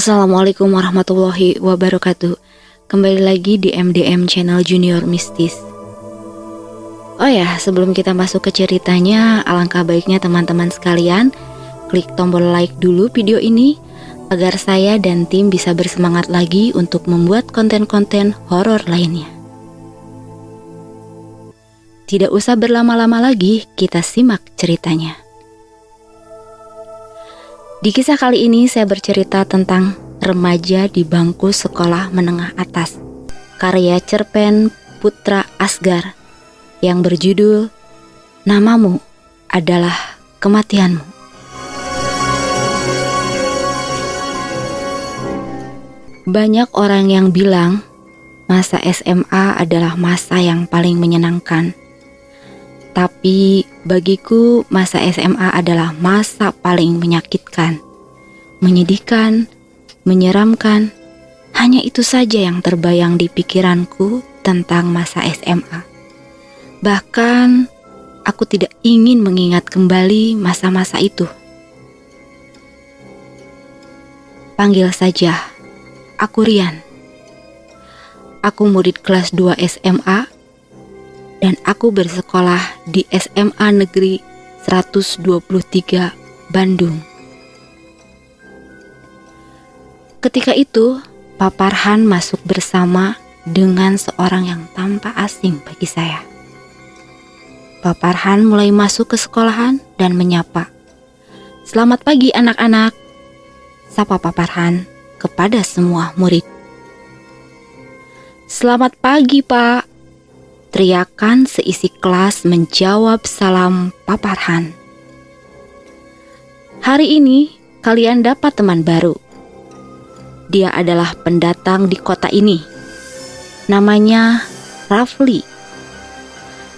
Assalamualaikum warahmatullahi wabarakatuh. Kembali lagi di MDM Channel Junior Mistis. Oh ya, sebelum kita masuk ke ceritanya, alangkah baiknya teman-teman sekalian klik tombol like dulu video ini agar saya dan tim bisa bersemangat lagi untuk membuat konten-konten horor lainnya. Tidak usah berlama-lama lagi, kita simak ceritanya. Di kisah kali ini saya bercerita tentang remaja di bangku sekolah menengah atas, karya cerpen Putra Asgar yang berjudul Namamu Adalah Kematianmu. Banyak orang yang bilang masa SMA adalah masa yang paling menyenangkan. Tapi bagiku masa SMA adalah masa paling menyakitkan, menyedihkan, menyeramkan. Hanya itu saja yang terbayang di pikiranku tentang masa SMA. Bahkan aku tidak ingin mengingat kembali masa-masa itu. Panggil saja, aku Rian. Aku murid kelas 2 SMA. Dan aku bersekolah di SMA Negeri 123 Bandung. Ketika itu, Pak Farhan masuk bersama dengan seorang yang tampak asing bagi saya. Pak Farhan mulai masuk ke sekolahan dan menyapa. "Selamat pagi anak-anak," sapa Pak Farhan kepada semua murid. "Selamat pagi, Pak," teriakan seisi kelas menjawab salam Pak Farhan. "Hari ini kalian dapat teman baru. Dia adalah pendatang di kota ini. Namanya Rafli.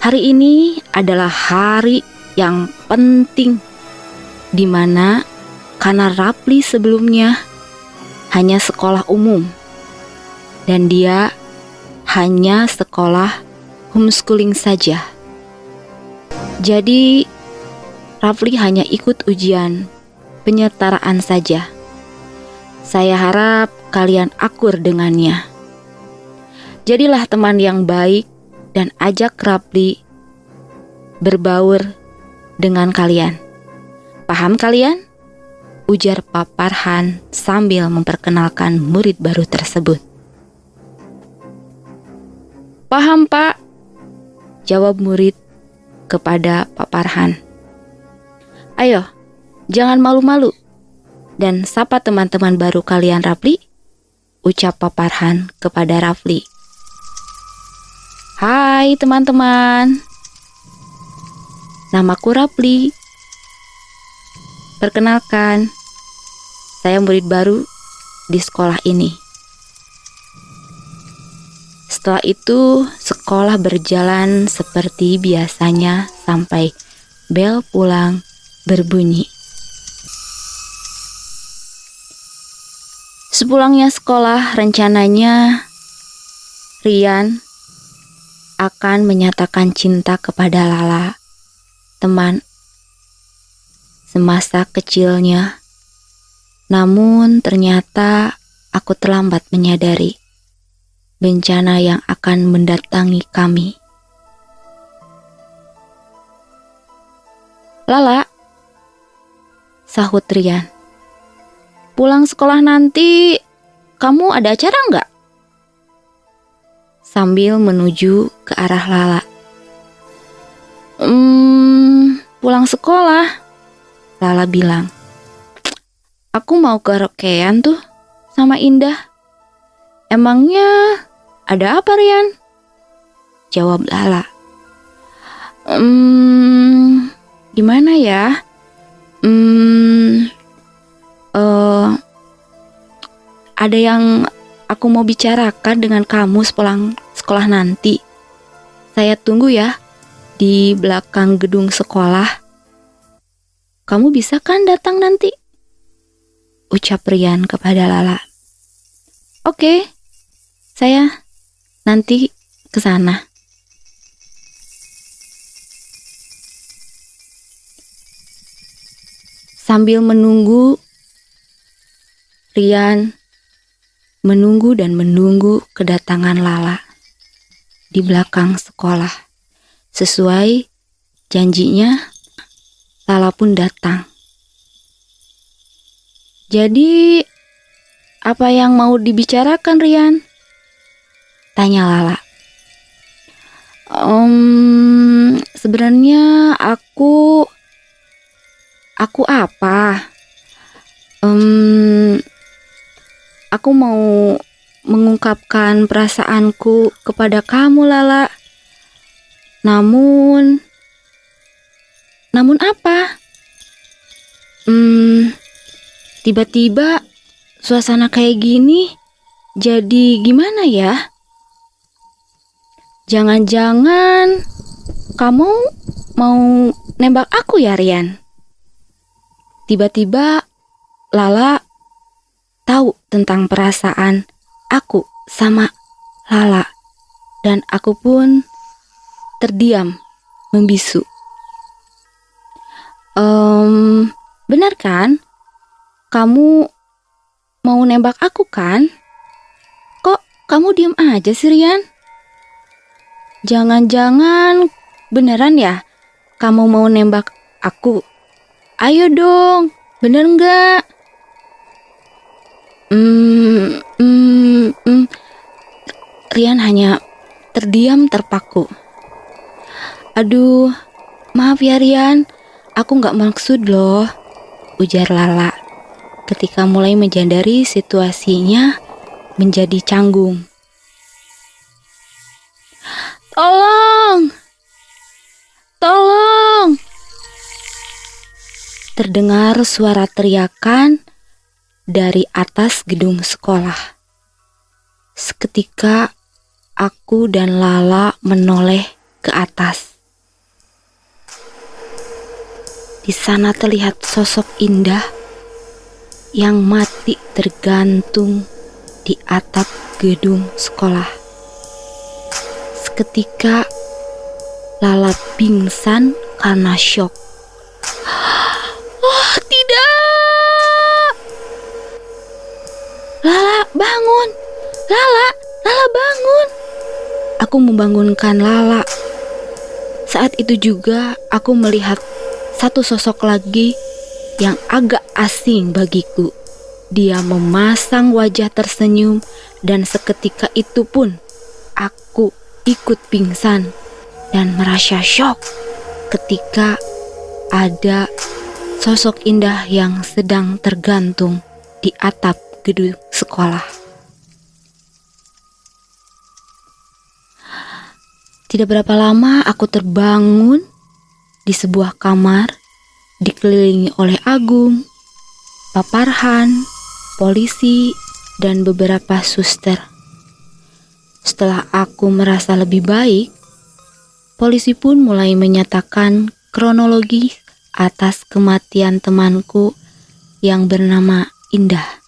Hari ini adalah hari yang penting di mana karena Rafli sebelumnya hanya sekolah umum dan dia hanya sekolah homeschooling saja. Jadi Rafli hanya ikut ujian penyertaraan saja. Saya harap kalian akur dengannya. Jadilah teman yang baik dan ajak Rafli berbaur dengan kalian. Paham kalian?" ujar Pak Farhan sambil memperkenalkan murid baru tersebut. "Paham, Pak," jawab murid kepada Pak Farhan. "Ayo, jangan malu-malu dan sapa teman-teman baru kalian Rafli," ucap Pak Farhan kepada Rafli. "Hai teman-teman, namaku Rafli. Perkenalkan, saya murid baru di sekolah ini." Setelah itu, sekolah berjalan seperti biasanya sampai bel pulang berbunyi. Sepulangnya sekolah, rencananya Rian akan menyatakan cinta kepada Lala, teman semasa kecilnya. Namun ternyata aku terlambat menyadari bencana yang akan mendatangi kami. "Lala," sahut Rian, "pulang sekolah nanti kamu ada acara nggak?" Sambil menuju ke arah Lala. Pulang sekolah," Lala bilang. "Aku mau karaokean tuh sama Indah." "Emangnya ada apa, Rian?" jawab Lala. Gimana ya? Ada yang aku mau bicarakan dengan kamu sepulang sekolah nanti. Saya tunggu ya di belakang gedung sekolah. Kamu bisa kan datang nanti?" ucap Rian kepada Lala. "Oke, saya nanti ke sana." Sambil menunggu Rian menunggu dan menunggu kedatangan Lala di belakang sekolah. Sesuai janjinya, Lala pun datang. Jadi, apa yang mau dibicarakan, Rian? Tanya Lala. Sebenarnya aku apa? Aku mau mengungkapkan perasaanku kepada kamu, Lala. Namun apa? Tiba-tiba suasana kayak gini jadi gimana ya? Jangan-jangan kamu mau nembak aku ya, Rian? Tiba-tiba Lala tahu tentang perasaan aku sama Lala, dan aku pun terdiam membisu. Benar kan? Kamu mau nembak aku kan? Kok kamu diam aja sih, Rian? Jangan-jangan beneran ya kamu mau nembak aku? Ayo dong, bener nggak? Rian hanya terdiam terpaku. Aduh, maaf ya Rian, aku nggak maksud loh, ujar Lala ketika mulai menyadari situasinya menjadi canggung. Tolong! Tolong! Terdengar suara teriakan dari atas gedung sekolah. Seketika aku dan Lala menoleh ke atas. Di sana terlihat sosok indah yang mati tergantung di atap gedung sekolah. Seketika Lala pingsan karena syok. Oh, tidak! Lala, bangun! Lala bangun! Aku membangunkan Lala. Saat itu juga aku melihat satu sosok lagi yang agak asing bagiku. Dia memasang wajah tersenyum dan seketika itu pun aku ikut pingsan dan merasa syok ketika ada sosok indah yang sedang tergantung di atap gedung sekolah. Tidak berapa lama aku terbangun di sebuah kamar dikelilingi oleh Agung, Pak Farhan, polisi, dan beberapa suster. Setelah aku merasa lebih baik, polisi pun mulai menyatakan kronologi atas kematian temanku yang bernama Indah.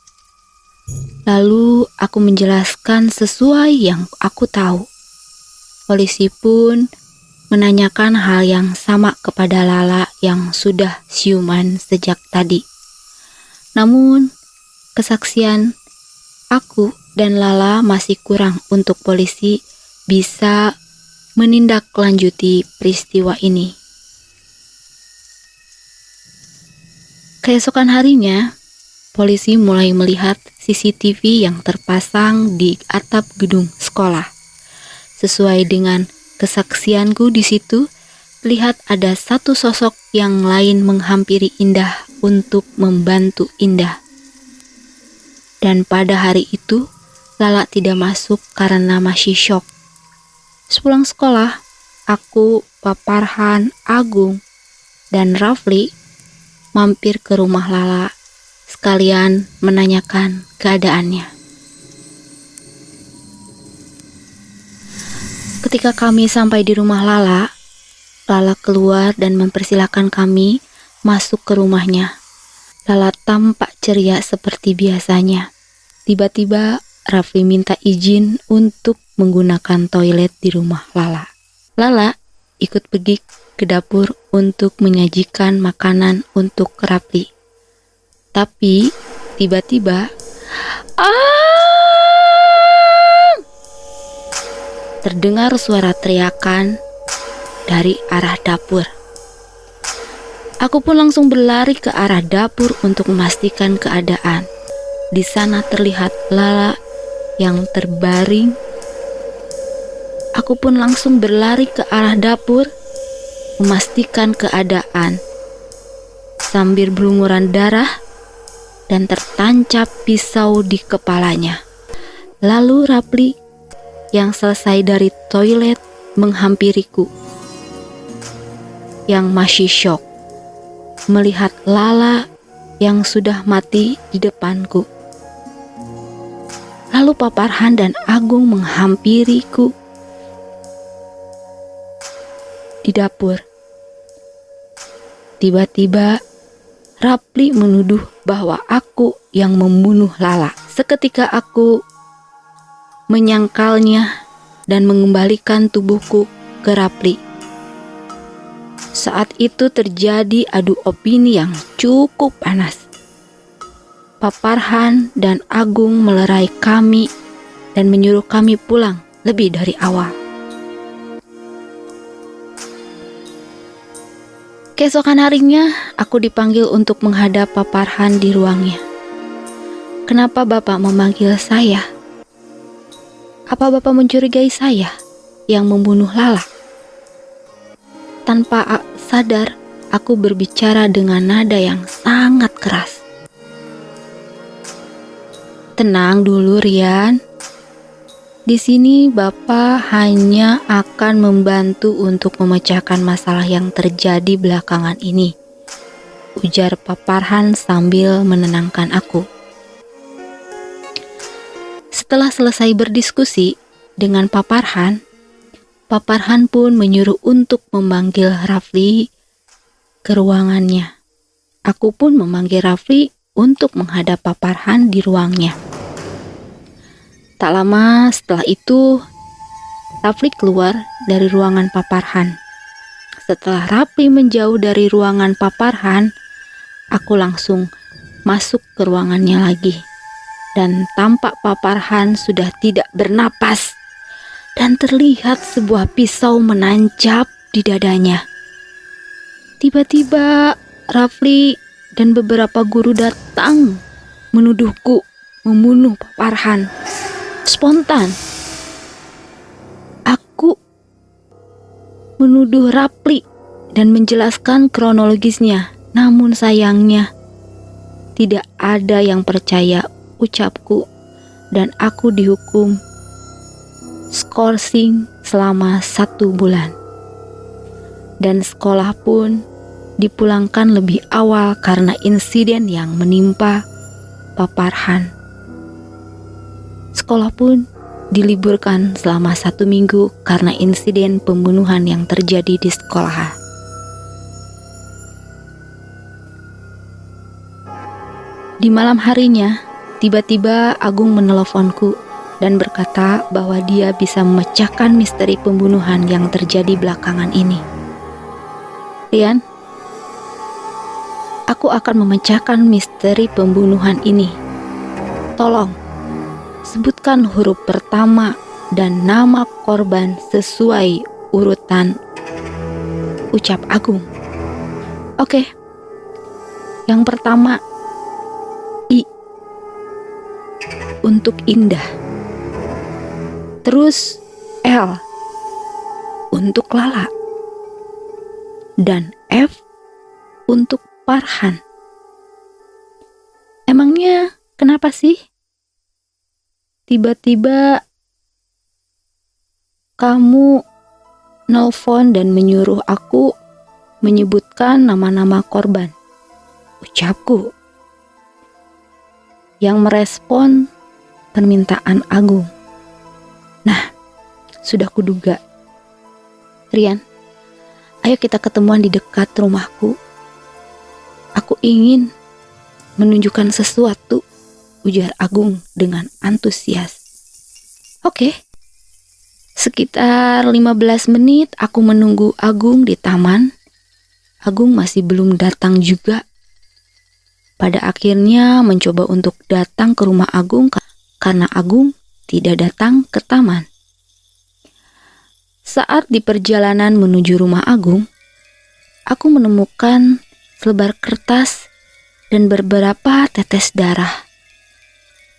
Lalu aku menjelaskan sesuai yang aku tahu. Polisi pun menanyakan hal yang sama kepada Lala yang sudah siuman sejak tadi. Namun, kesaksian aku dan Lala masih kurang untuk polisi bisa menindaklanjuti peristiwa ini. Keesokan harinya, polisi mulai melihat CCTV yang terpasang di atap gedung sekolah. Sesuai dengan kesaksianku di situ, lihat ada satu sosok yang lain menghampiri Indah untuk membantu Indah. Dan pada hari itu, Lala tidak masuk karena masih syok. Sepulang sekolah, aku, Pak Farhan, Agung, dan Rafli mampir ke rumah Lala sekalian menanyakan keadaannya. Ketika kami sampai di rumah Lala, Lala keluar dan mempersilahkan kami masuk ke rumahnya. Lala tampak ceria seperti biasanya. Tiba-tiba Rafli minta izin untuk menggunakan toilet di rumah Lala. Lala ikut pergi ke dapur untuk menyajikan makanan untuk Rafli. Tapi tiba-tiba "Ah!" Terdengar suara teriakan dari arah dapur. Aku pun langsung berlari ke arah dapur untuk memastikan keadaan. Di sana terlihat Lala yang terbaring. Aku pun langsung berlari ke arah dapur, memastikan keadaan. Sambil berlumuran darah dan tertancap pisau di kepalanya. Lalu Rapli yang selesai dari toilet menghampiriku, yang masih syok melihat Lala yang sudah mati di depanku. Lalu Pak Farhan dan Agung menghampiriku di dapur. Tiba-tiba Rapli menuduh bahwa aku yang membunuh Lala. Seketika aku menyangkalnya dan mengembalikan tubuhku ke Rapli. Saat itu terjadi adu opini yang cukup panas. Pak Farhan dan Agung melerai kami dan menyuruh kami pulang lebih dari awal. Keesokan harinya, aku dipanggil untuk menghadap Pak Farhan di ruangnya. "Kenapa Bapak memanggil saya? Apa Bapak mencurigai saya yang membunuh Lala?" Tanpa sadar, aku berbicara dengan nada yang sangat keras. "Tenang dulu, Rian. Di sini Bapak hanya akan membantu untuk memecahkan masalah yang terjadi belakangan ini," ujar Pak Farhan sambil menenangkan aku. Setelah selesai berdiskusi dengan Pak Farhan pun menyuruh untuk memanggil Rafli ke ruangannya. Aku pun memanggil Rafli untuk menghadap Pak Farhan di ruangnya. Tak lama setelah itu, Rafli keluar dari ruangan Pak Farhan. Setelah Rafli menjauh dari ruangan Pak Farhan, aku langsung masuk ke ruangannya lagi. Dan tampak Pak Farhan sudah tidak bernapas. Dan terlihat sebuah pisau menancap di dadanya. Tiba-tiba Rafli dan beberapa guru datang menuduhku membunuh Pak Farhan. Spontan, aku menuduh Rafli dan menjelaskan kronologisnya. Namun sayangnya tidak ada yang percaya ucapku dan aku dihukum skorsing selama 1 bulan. Dan sekolah pun dipulangkan lebih awal karena insiden yang menimpa Pak Farhan. Sekolah pun diliburkan selama 1 minggu karena insiden pembunuhan yang terjadi di sekolah. Di malam harinya, tiba-tiba Agung meneleponku dan berkata bahwa dia bisa memecahkan misteri pembunuhan yang terjadi belakangan ini. "Rian, aku akan memecahkan misteri pembunuhan ini. Tolong, sebutkan huruf pertama dan nama korban sesuai urutan," ucap Agung. "Oke. Yang pertama, I untuk Indah. Terus L untuk Lala. Dan F untuk Farhan. Emangnya kenapa sih? Tiba-tiba kamu nelpon dan menyuruh aku menyebutkan nama-nama korban," ucapku. Yang merespon permintaan Agung. "Nah, sudah kuduga. Rian, ayo kita ketemuan di dekat rumahku. Aku ingin menunjukkan sesuatu," ujar Agung dengan antusias. "Oke." Sekitar 15 menit aku menunggu Agung di taman. Agung masih belum datang juga. pada akhirnya mencoba untuk datang ke rumah Agung karena Agung tidak datang ke taman. Saat di perjalanan menuju rumah Agung, aku menemukan selebar kertas dan beberapa tetes darah.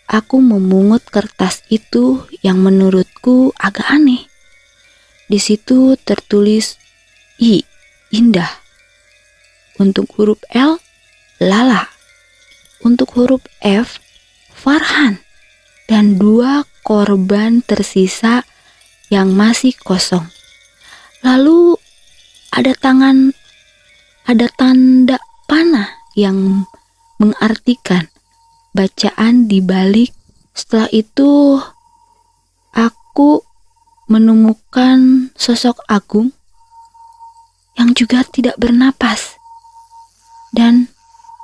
Aku memungut kertas itu yang menurutku agak aneh. Di situ tertulis I, Indah. Untuk huruf L, Lala. Untuk huruf F, Farhan. Dan 2 korban tersisa yang masih kosong. Lalu ada tanda panah yang mengartikan bacaan di balik. Setelah itu aku menemukan sosok Agung yang juga tidak bernapas dan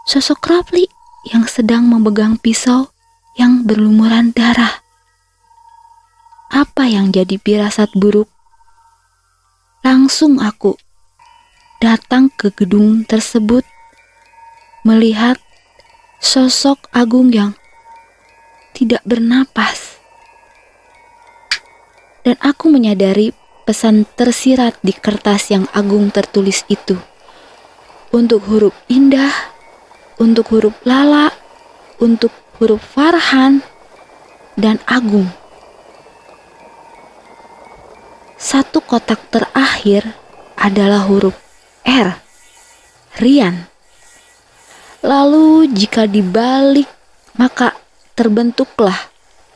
sosok Rafli yang sedang memegang pisau yang berlumuran darah. Apa yang jadi firasat buruk? Langsung aku datang ke gedung tersebut, melihat sosok Agung yang tidak bernapas. Dan aku menyadari pesan tersirat di kertas yang Agung tertulis itu. Untuk huruf Indah, untuk huruf Lala, untuk huruf Farhan, dan Agung. Satu kotak terakhir adalah huruf R, Rian. Lalu jika dibalik, maka terbentuklah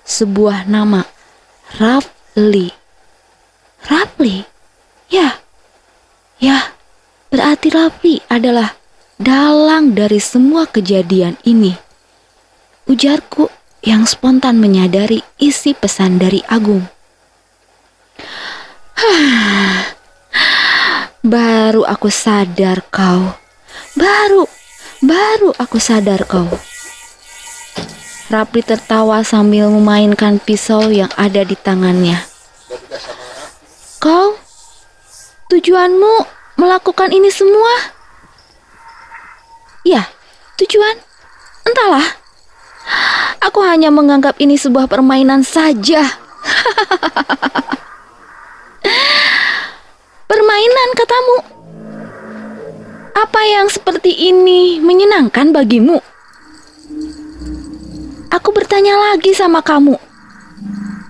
sebuah nama, Rafli. Rafli? Ya, berarti Rafli adalah dalang dari semua kejadian ini. Ujarku yang spontan menyadari isi pesan dari Agung. Baru aku sadar kau. Baru aku sadar kau. Rafli tertawa sambil memainkan pisau yang ada di tangannya. Kau? Tujuanmu melakukan ini semua? Ya, tujuan? Entahlah. Aku hanya menganggap ini sebuah permainan saja. Permainan katamu? Apa yang seperti ini menyenangkan bagimu? Aku bertanya lagi sama kamu.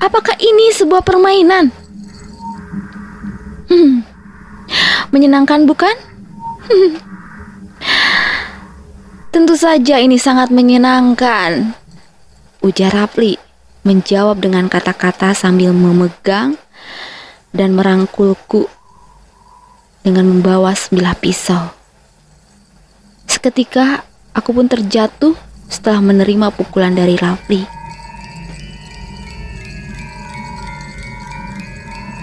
Apakah ini sebuah permainan? Menyenangkan bukan? Tentu saja ini sangat menyenangkan, ujar Rafli menjawab dengan kata-kata sambil memegang dan merangkulku dengan membawa sebilah pisau. Seketika aku pun terjatuh setelah menerima pukulan dari Rafli.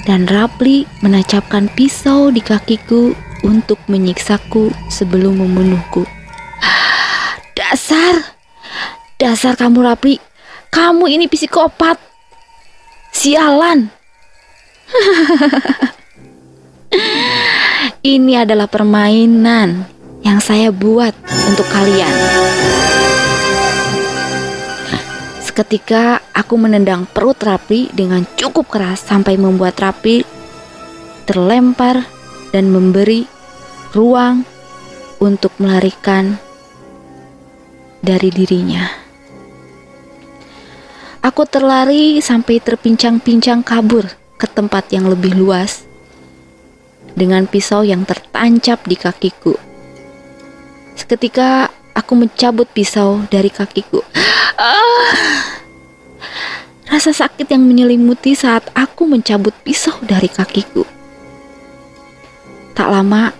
Dan Rafli menancapkan pisau di kakiku untuk menyiksaku sebelum membunuhku. Dasar kamu Rafli, kamu ini psikopat. Sialan. Ini adalah permainan yang saya buat untuk kalian. Seketika aku menendang perut Rafli dengan cukup keras sampai membuat Rafli terlempar dan memberi ruang untuk melarikan dari dirinya. Aku terlari sampai terpincang-pincang kabur ke tempat yang lebih luas dengan pisau yang tertancap di kakiku. Seketika aku mencabut pisau dari kakiku. Rasa sakit yang menyelimuti saat aku mencabut pisau dari kakiku. Tak lama,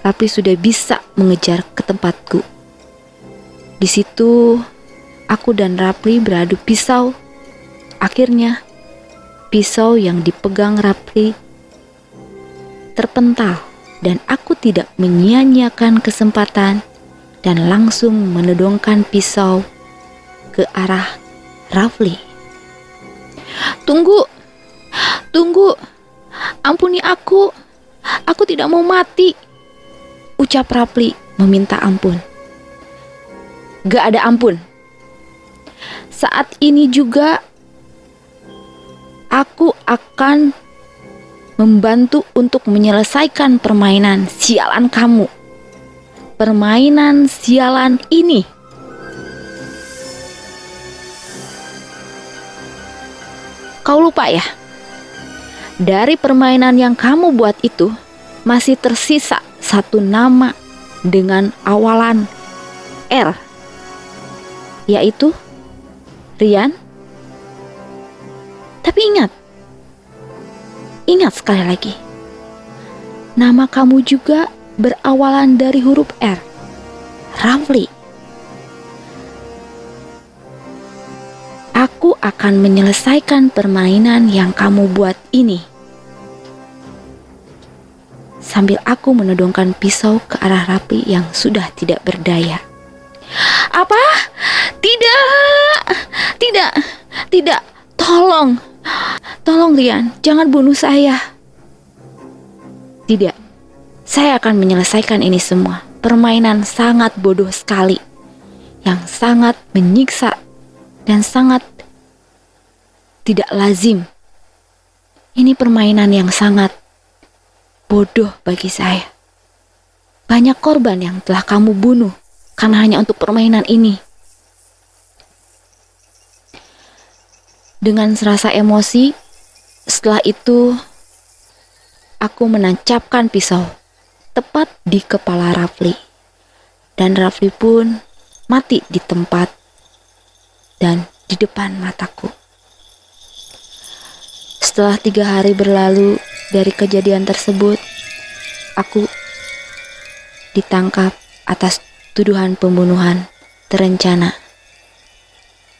Rafli sudah bisa mengejar ke tempatku. Di situ, aku dan Rafli beradu pisau. Akhirnya, pisau yang dipegang Rafli terpental dan aku tidak menyia-nyiakan kesempatan dan langsung menodongkan pisau ke arah Rafli. Tunggu, ampuni aku tidak mau mati, ucap Rafli meminta ampun. gak ada ampun. Saat ini juga aku akan membantu untuk menyelesaikan permainan sialan kamu. Permainan sialan ini. Kau lupa ya? Dari permainan yang kamu buat itu masih tersisa satu nama dengan awalan R, yaitu Rian. Tapi ingat sekali lagi, nama kamu juga berawalan dari huruf R, Rafli. Aku akan menyelesaikan permainan yang kamu buat ini. Sambil aku menodongkan pisau ke arah Rafli yang sudah tidak berdaya. Apa? Tidak. Tolong Rian, jangan bunuh saya. Tidak, saya akan menyelesaikan ini semua. Permainan sangat bodoh sekali, yang sangat menyiksa dan sangat tidak lazim. Ini permainan yang sangat bodoh bagi saya. Banyak korban yang telah kamu bunuh karena hanya untuk permainan ini. Dengan serasa emosi, setelah itu aku menancapkan pisau tepat di kepala Rafli. Dan Rafli pun mati di tempat dan di depan mataku. Setelah 3 hari berlalu dari kejadian tersebut, aku ditangkap atas tuduhan pembunuhan terencana.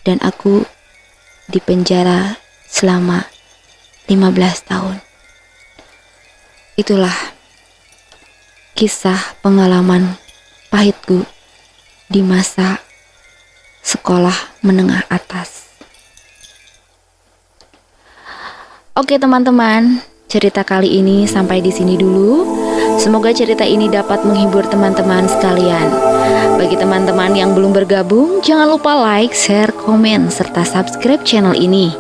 Dan aku dipenjara selama 15 tahun. Itulah kisah pengalaman pahitku di masa sekolah menengah atas. Oke teman-teman, cerita kali ini sampai di sini dulu. Semoga cerita ini dapat menghibur teman-teman sekalian. Bagi teman-teman yang belum bergabung, jangan lupa like, share, komen, serta subscribe channel ini.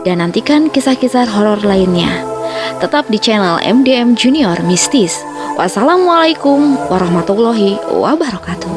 Dan nantikan kisah-kisah horor lainnya. Tetap di channel MDM Junior Mistis. Wassalamualaikum warahmatullahi wabarakatuh.